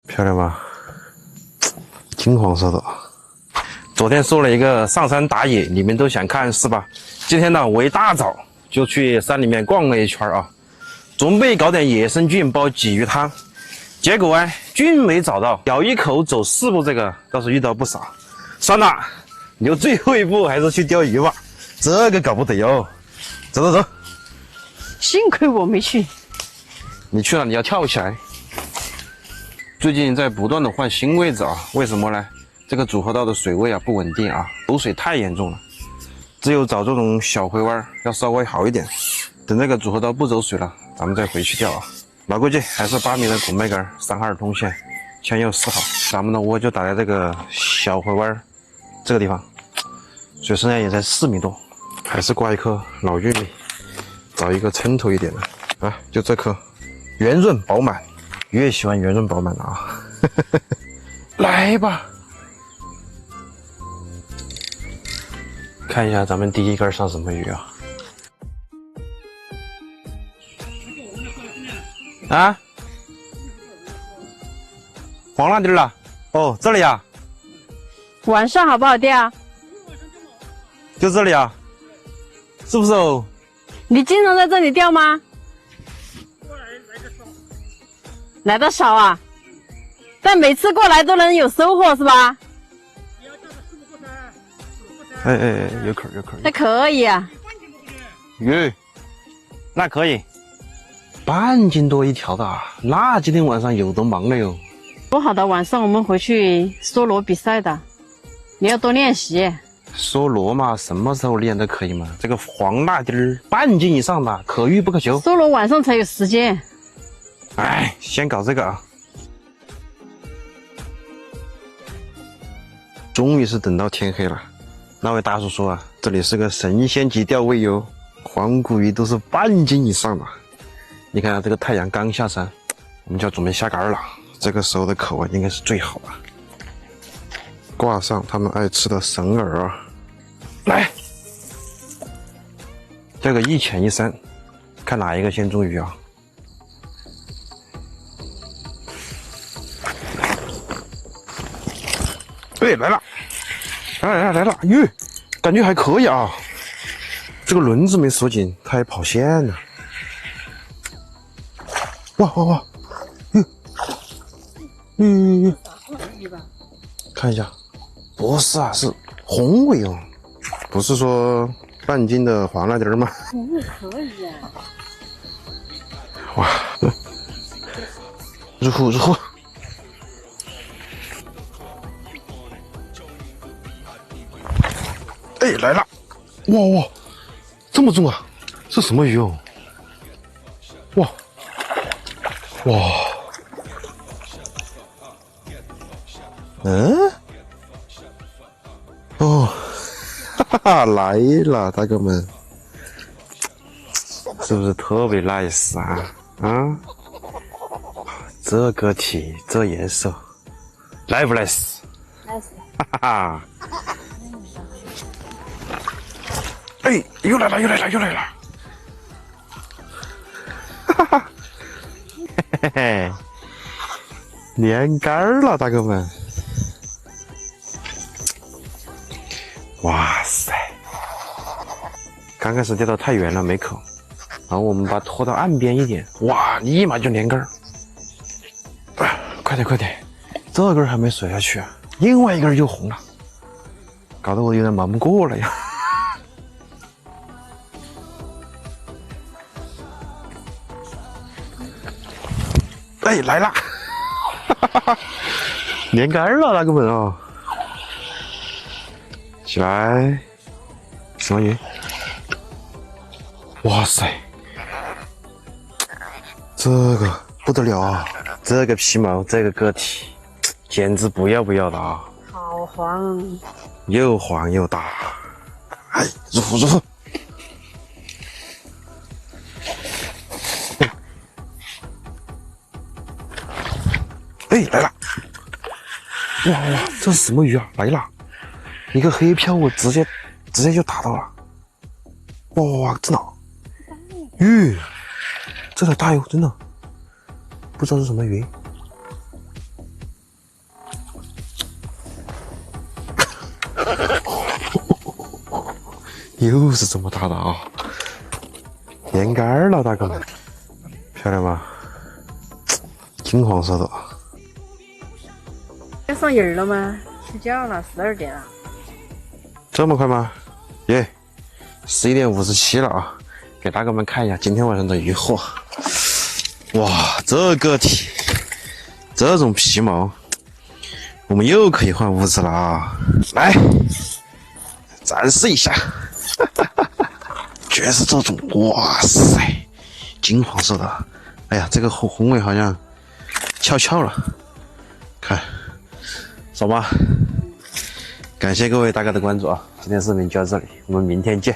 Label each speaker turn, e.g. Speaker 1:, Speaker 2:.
Speaker 1: 漂亮吗？金黄色的。昨天说了一个上山打野，你们都想看是吧？今天呢，我一大早就去山里面逛了一圈啊，准备搞点野生菌煲鲫鱼汤。结果啊，菌没找到，咬一口走4步，这个倒是遇到不少。算了，留最后一步还是去钓鱼吧，这个搞不得哟。走走走。
Speaker 2: 幸亏我没去。
Speaker 1: 你去了，你要跳起来。最近在不断的换新位置啊，为什么呢？这个组合道的水位啊不稳定啊，漏水太严重了。只有找这种小回弯要稍微好一点。等这个组合道不走水了，咱们再回去钓啊。老规矩，还是8米的拱背杆，32通线，前右4号。咱们的窝就打在这个小回弯这个地方，水深也在4米多，还是挂一颗老玉米，找一个撑头一点的啊，就这颗，圆润饱满。越喜欢圆润饱满的啊，来吧，看一下咱们第一根上什么鱼啊？啊？黄辣丁了？哦，这里啊？
Speaker 2: 晚上好不好钓？
Speaker 1: 就这里啊？是不是哦？
Speaker 2: 你经常在这里钓吗？来的少啊，但每次过来都能有收获是吧？
Speaker 1: 哎，有口。
Speaker 2: 那可以啊。
Speaker 1: 鱼，那可以，半斤多一条的啊，那今天晚上有得忙了哟。
Speaker 2: 说好的晚上我们回去梭罗比赛的，你要多练习。
Speaker 1: 梭罗嘛，什么时候练都可以嘛。这个黄辣丁儿半斤以上的，可遇不可求。
Speaker 2: 梭罗晚上才有时间。
Speaker 1: 哎，先搞这个啊！终于是等到天黑了。那位大叔说啊，这里是个神仙级钓位哟，黄骨鱼都是半斤以上的。你看啊，这个太阳刚下山，我们就要准备下竿了。这个时候的口啊，应该是最好的。挂上他们爱吃的神饵啊，来，这个一浅一深，看哪一个先中鱼啊？对，来了，来了，哟，感觉还可以啊。这个轮子没锁紧，它还跑线呢。哇，看一下，不是啊，是红尾哦，不是说半斤的黄辣丁吗？
Speaker 2: 可以啊。
Speaker 1: 哇，入户。哎，来了！哇，这么重啊！这什么鱼哦？哇！哦，哈哈，来了，大哥们，是不是特别 nice 啊？啊，这个体，这颜色 ，nice 不 nice？nice， 哈哈。哎，又来了！哈哈，嘿嘿，连杆了，大哥们！哇塞，刚开始钓到太远了，没口，然后我们把它拖到岸边一点，哇，立马就连杆！快点，这根还没甩下去啊，另外一根就红了，搞得我有点忙不过了呀。哎，来了，连杆了，大哥们啊！起来，什么鱼？哇塞，这个不得了啊！这个皮毛，这个个体，简直不要的啊！
Speaker 2: 好黄，
Speaker 1: 又黄又大，哎，入户。哎，来了！哇，这是什么鱼啊？来了，一个黑漂，我直接就打到了。哇，真的！鱼，这条大哟，真的，不知道是什么鱼。又是这么大的啊！变杆儿了，大哥们，漂亮吗？金黄色的。
Speaker 2: 要上眼了吗？睡觉了，12点了。
Speaker 1: 这么快吗？耶，11点57了啊！给大哥们看一下今天晚上的渔获。哇，这个体，这种皮毛，我们又可以换屋子了啊！来，展示一下，全是这种，哇塞，金黄色的。哎呀，这个红尾好像翘了，看，爽吗？感谢各位大哥的关注啊！今天视频就到这里，我们明天见。